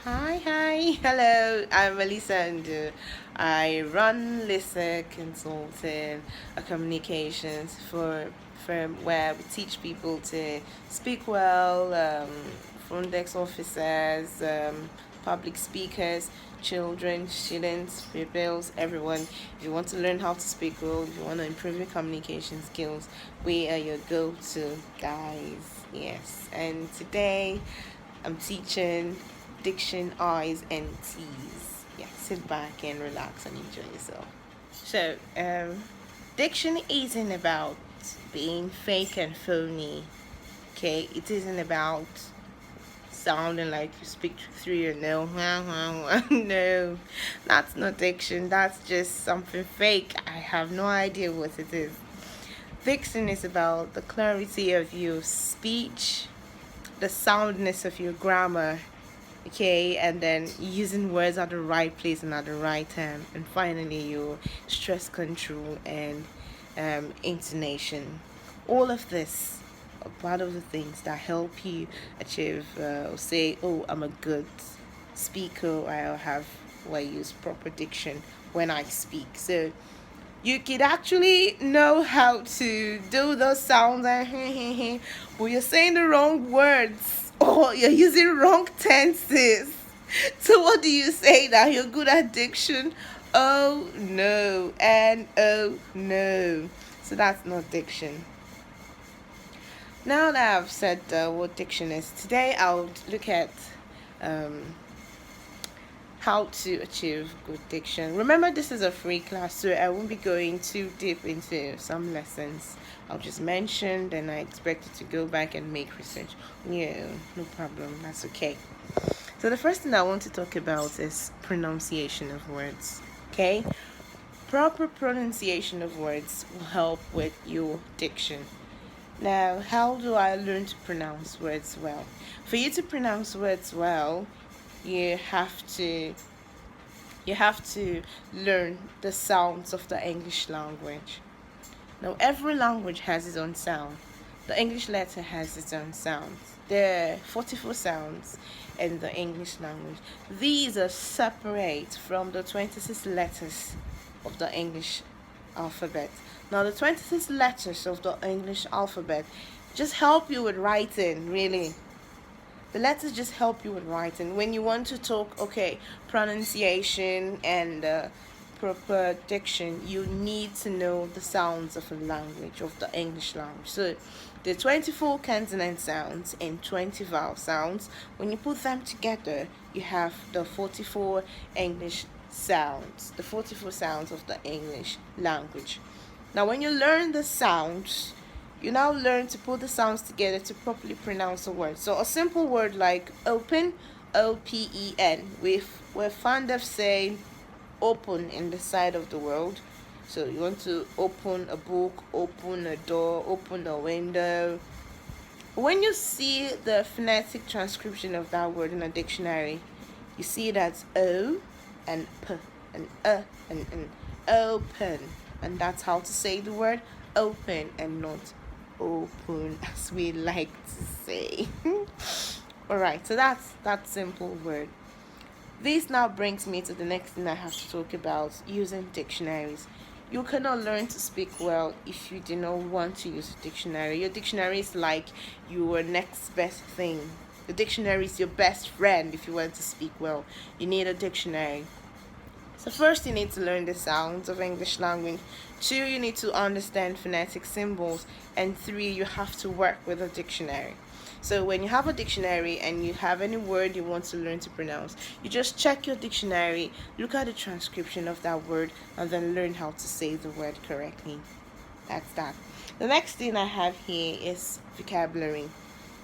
Hi, hello. I'm Melissa, and I run Lisa Consulting, a communications for firm where we teach people to speak well, front desk officers, public speakers, children, students, pupils, everyone. If you want to learn how to speak well, if you want to improve your communication skills, we are your go-to guys. Yes, and today I'm teaching diction, I's, and T's. Yeah, sit back and relax and enjoy yourself. So, diction isn't about being fake and phony. Okay, it isn't about sounding like you speak through your nose. No, that's not diction. That's just something fake. I have no idea what it is. Diction is about the clarity of your speech, the soundness of your grammar, okay, and then using words at the right place and at the right time, and finally your stress control and intonation. All of this are part of the things that help you achieve or say, oh, I'm a good speaker, I have, well, I use proper diction when I speak. So you could actually know how to do those sounds and but you're saying the wrong words or you're using wrong tenses. So what do you say now? You're good at diction? Oh no, and oh no. So that's not diction. Now that I've said what diction is, today I'll look at um, how to achieve good diction. Remember, this is a free class, so I won't be going too deep into some lessons. I'll just mention, then I expect you to go back and make research. Yeah, no problem, that's okay. So the first thing I want to talk about is pronunciation of words. Okay, proper pronunciation of words will help with your diction. Now, how do I learn to pronounce words well? For you to pronounce words well, you have to you have to learn the sounds of the English language. Now, every language has its own sound. The English letter has its own sounds. There are 44 sounds in the English language. These are separate from the 26 letters of the English alphabet. Now, the 26 letters of the English alphabet just help you with writing, really. The letters just help you with writing. When you want to talk, okay, pronunciation and proper diction, you need to know the sounds of a language, of the English language. So the 24 consonant sounds and 20 vowel sounds, when you put them together, you have the 44 English sounds, the 44 sounds of the English language. Now, when you learn the sounds, you now learn to put the sounds together to properly pronounce a word. So a simple word like open, O-P-E-N. We're fond of saying open in the side of the world. So you want to open a book, open a door, open a window. When you see the phonetic transcription of that word in a dictionary, you see that's O and P and and open. And that's how to say the word open and not open, as we like to say. All right, so that's that simple word. This now brings me to the next thing I have to talk about, using dictionaries. You cannot learn to speak well if you do not want to use a dictionary. Your dictionary is like your next best thing. The dictionary is your best friend if you want to speak well. You need a dictionary. So first you need to learn the sounds of English language. 2, you need to understand phonetic symbols. And 3, you have to work with a dictionary. So when you have a dictionary and you have any word you want to learn to pronounce, you just check your dictionary, look at the transcription of that word, and then learn how to say the word correctly. That's that. The next thing I have here is vocabulary.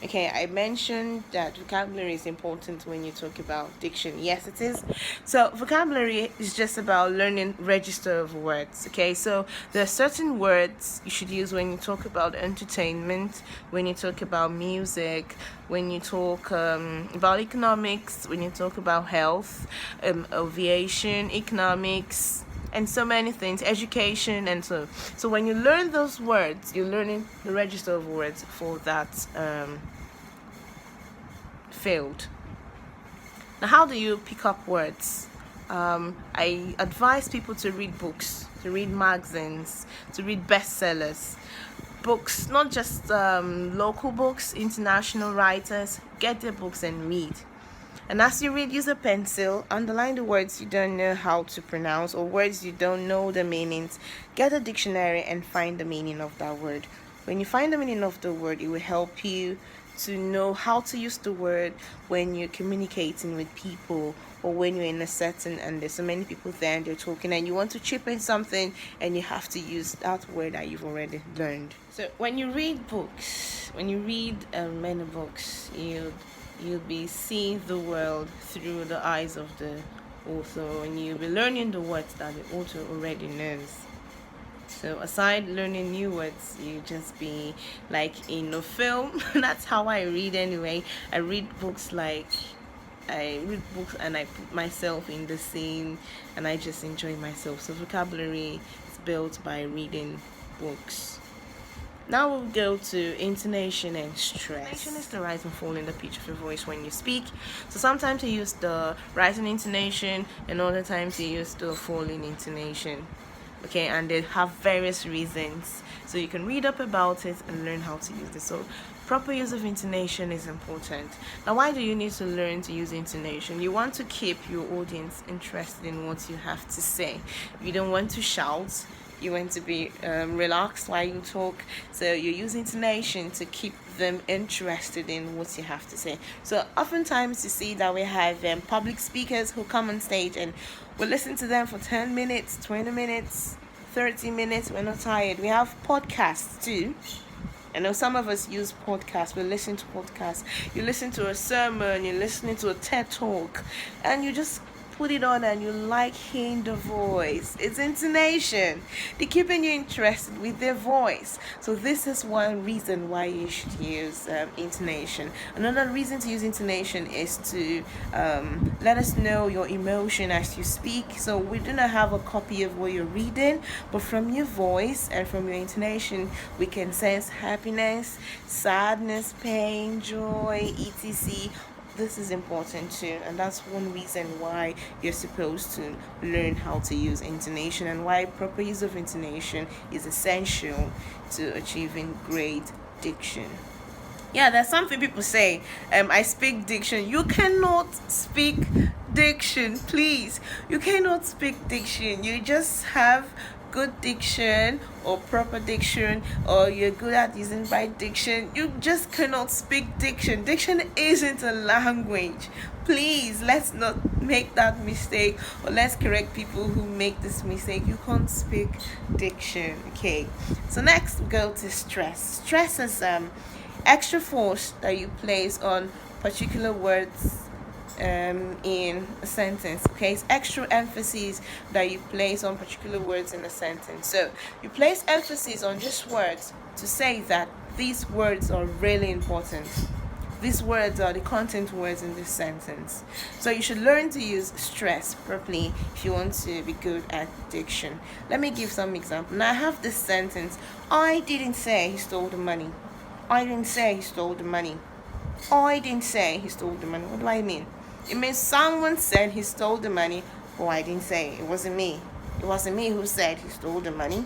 Okay, I mentioned that vocabulary is important when you talk about diction. Yes, it is. So vocabulary is just about learning register of words. Okay, so there are certain words you should use when you talk about entertainment, when you talk about music, when you talk about economics, when you talk about health, aviation, economics, and so many things, education, and so when you learn those words, you're learning the register of words for that field. Now, how do you pick up words? I advise people to read books, to read magazines, to read bestsellers. Books, not just local books, international writers. Get their books and read. And as you read, use a pencil, underline the words you don't know how to pronounce or words you don't know the meanings. Get a dictionary and find the meaning of that word. When you find the meaning of the word, it will help you to know how to use the word when you're communicating with people or when you're in a setting and there's so many people there and they're talking and you want to chip in something and you have to use that word that you've already learned. So when you read books, when you read many books, you'll be seeing the world through the eyes of the author and you'll be learning the words that the author already knows. So aside learning new words, you just be like in a film. That's how I read anyway. I read books and I put myself in the scene and I just enjoy myself. So vocabulary is built by reading books. Now we'll go to intonation and stress. Intonation is the rise and fall in the pitch of your voice when you speak. So sometimes you use the rising intonation and other times you use the falling intonation. Okay, and they have various reasons. So you can read up about it and learn how to use it. So proper use of intonation is important. Now, why do you need to learn to use intonation? You want to keep your audience interested in what you have to say. You don't want to shout. You want to be relaxed while you talk. So you use intonation to keep them interested in what you have to say. So oftentimes you see that we have public speakers who come on stage and we listen to them for 10 minutes, 20 minutes, 30 minutes. We're not tired. We have podcasts too. I know some of us use podcasts. We listen to podcasts. You listen to a sermon, you're listening to a TED talk, and you just put it on and you like hearing the voice. It's intonation. They're keeping you interested with their voice. So this is one reason why you should use intonation. Another reason to use intonation is to let us know your emotion as you speak. So we do not have a copy of what you're reading, but from your voice and from your intonation, we can sense happiness, sadness, pain, joy, etc. This is important too, and that's one reason why you're supposed to learn how to use intonation and why proper use of intonation is essential to achieving great diction. Yeah, there's something people say, I speak diction. You cannot speak diction, please. You cannot speak diction. You just have good diction or proper diction, or you're good at using right diction. You just cannot speak diction. Diction isn't a language. Please, let's not make that mistake, or let's correct people who make this mistake. You can't speak diction. Okay, so next we go to stress. Stress is extra force that you place on particular words in a sentence. Okay, it's extra emphasis that you place on particular words in a sentence. So you place emphasis on just words to say that these words are really important. These words are the content words in this sentence. So you should learn to use stress properly if you want to be good at diction. Let me give some example. Now I have this sentence: I didn't say he stole the money. I didn't say he stole the money. I didn't say he stole the money. What do I mean? It means someone said he stole the money, but I didn't say it. It wasn't me. It wasn't me who said he stole the money.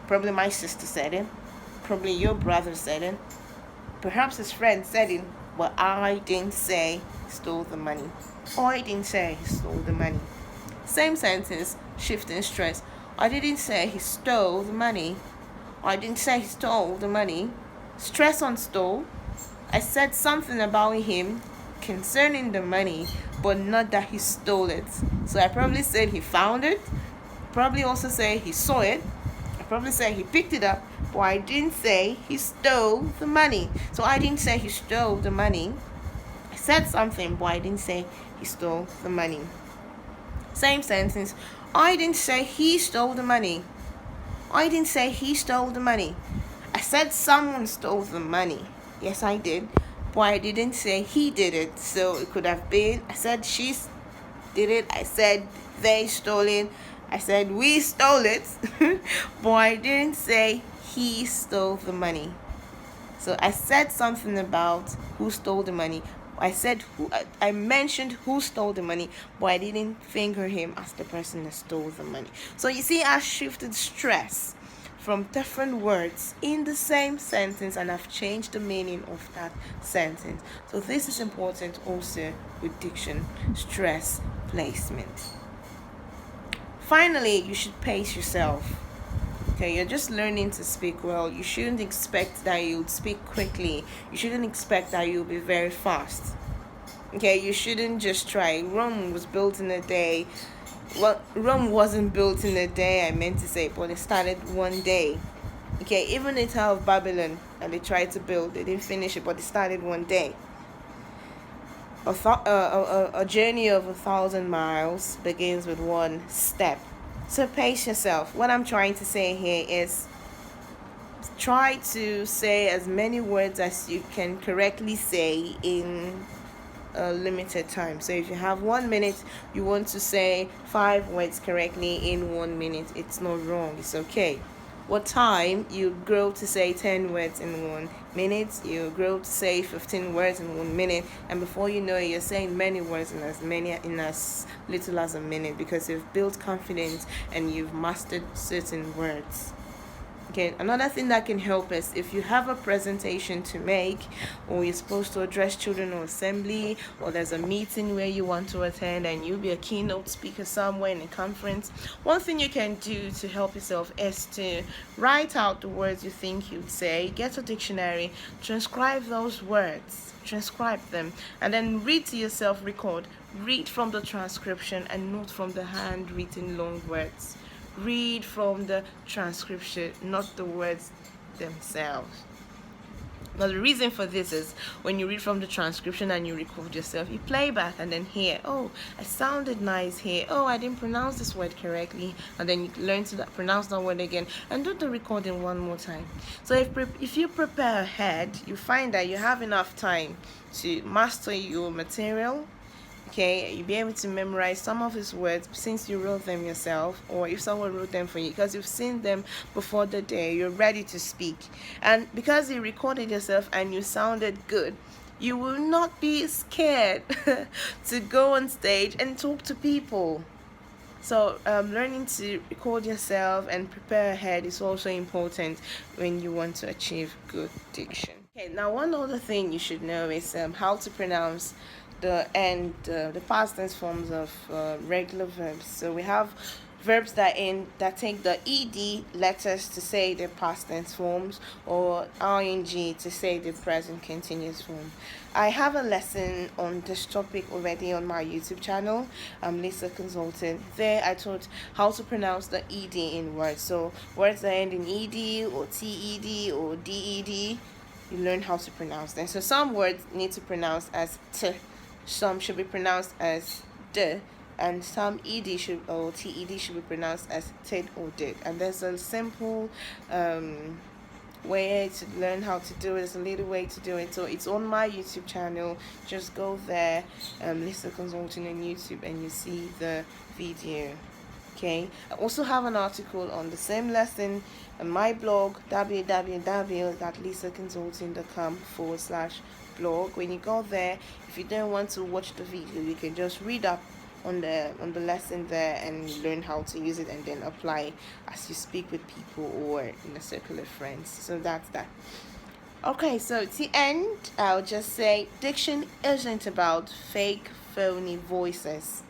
Probably my sister said it. Probably your brother said it. Perhaps his friend said it, but I didn't say he stole the money. I didn't say he stole the money. Same sentence, shifting stress. I didn't say he stole the money. I didn't say he stole the money. Stress on stole. I said something about him concerning the money, but not that he stole it. So I probably said he found it. Probably also say he saw it. I probably say he picked it up, but I didn't say he stole the money. So I didn't say he stole the money. I said something, but I didn't say he stole the money. Same sentence. I didn't say he stole the money. I didn't say he stole the money. I said someone stole the money. Yes, I did. But I didn't say he did it. So it could have been, I said she did it. I said they stole it. I said we stole it. But I didn't say he stole the money. So I said something about who stole the money. I said I mentioned who stole the money, but I didn't finger him as the person that stole the money. So you see, I shifted stress from different words in the same sentence, and I've changed the meaning of that sentence. So this is important also with diction, stress placement. Finally, you should pace yourself. Okay, you're just learning to speak well. You shouldn't expect that you'll speak quickly. You shouldn't expect that you'll be very fast. Okay, you shouldn't just try. Rome was built in a day. Well, Rome wasn't built in a day, I meant to say, but it started one day. Okay, even the Tower of Babylon, and they tried to build, they didn't finish it, but it started one day. A journey of 1,000 miles begins with one step. So pace yourself. What I'm trying to say here is try to say as many words as you can correctly say in a limited time. So if you have 1 minute, you want to say 5 words correctly in 1 minute, it's not wrong, it's okay. What time you grow to say 10 words in 1 minute, you grow to say 15 words in 1 minute, and before you know it, you're saying many words in as little as a minute, because you've built confidence and you've mastered certain words. Okay, another thing that can help is if you have a presentation to make, or you're supposed to address children or assembly, or there's a meeting where you want to attend and you'll be a keynote speaker somewhere in a conference, one thing you can do to help yourself is to write out the words you think you'd say, get a dictionary, transcribe those words, transcribe them, and then read to yourself, read from the transcription and note from the handwritten long words. Read from the transcription, not the words themselves. Now the reason for this is when you read from the transcription and you record yourself, you play back and then hear, oh, I sounded nice here, oh, I didn't pronounce this word correctly, and then you learn to pronounce that word again and do the recording one more time. So if you prepare ahead, you find that you have enough time to master your material. Okay, you'll be able to memorize some of his words since you wrote them yourself, or if someone wrote them for you, because you've seen them before the day, you're ready to speak. And because you recorded yourself and you sounded good, you will not be scared to go on stage and talk to people. So learning to record yourself and prepare ahead is also important when you want to achieve good diction. Okay, now one other thing you should know is how to pronounce the past tense forms of regular verbs. So we have verbs that take the ed letters to say the past tense forms, or ing to say the present continuous form. I have a lesson on this topic already on my YouTube channel. I'm Lisa Consultant. There I taught how to pronounce the ed in words. So words that end in ed or ted or ded, you learn how to pronounce them. So some words need to pronounce as t, some should be pronounced as d, and some ed or ted should be pronounced as tid or did. And there's a simple way to learn how to do it. There's a little way to do it. So it's on my YouTube channel. Just go there, Lisa Consulting on YouTube, and you see the video. Okay, I also have an article on the same lesson on my blog, www.lisaconsulting.com/blog. When you go there, if you don't want to watch the video, you can just read up on the lesson there and learn how to use it, and then apply as you speak with people or in a circle of friends. So that's that. Okay, so at the end, I'll just say diction isn't about fake, phony voices.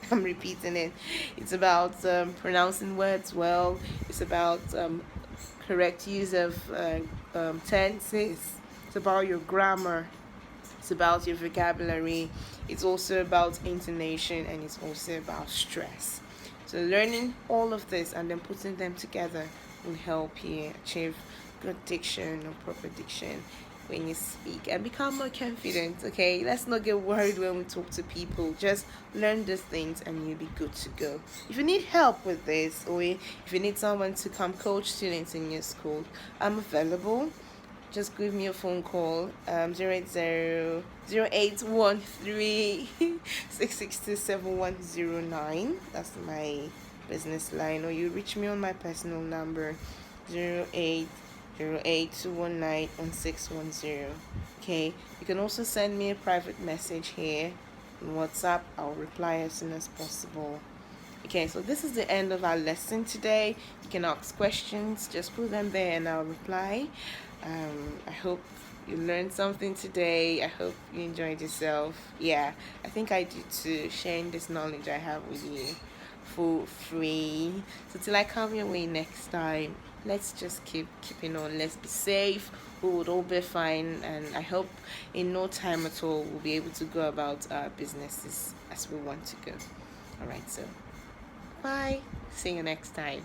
I'm repeating it. It's about pronouncing words well. It's about correct use of tenses. It's about your grammar. It's about your vocabulary. It's also about intonation, and it's also about stress. So learning all of this and then putting them together will help you achieve good diction or proper diction when you speak and become more confident. Okay, let's not get worried when we talk to people. Just learn these things and you'll be good to go. If you need help with this, or if you need someone to come coach students in your school, I'm available. Just give me a phone call, 0813-662-7109. That's my business line. Or you reach me on my personal number, 08 082191610. Okay, you can also send me a private message here on WhatsApp. I'll reply as soon as possible. Okay, so this is the end of our lesson today. You can ask questions, just put them there and I'll reply. I hope you learned something today. I hope you enjoyed yourself. Yeah, I think I did too, sharing this knowledge I have with you for free. So till I come your way next time, let's just keep keeping on. Let's be safe. We would all be fine, and I hope in no time at all we'll be able to go about our businesses as we want to go. All right, so bye. See you next time.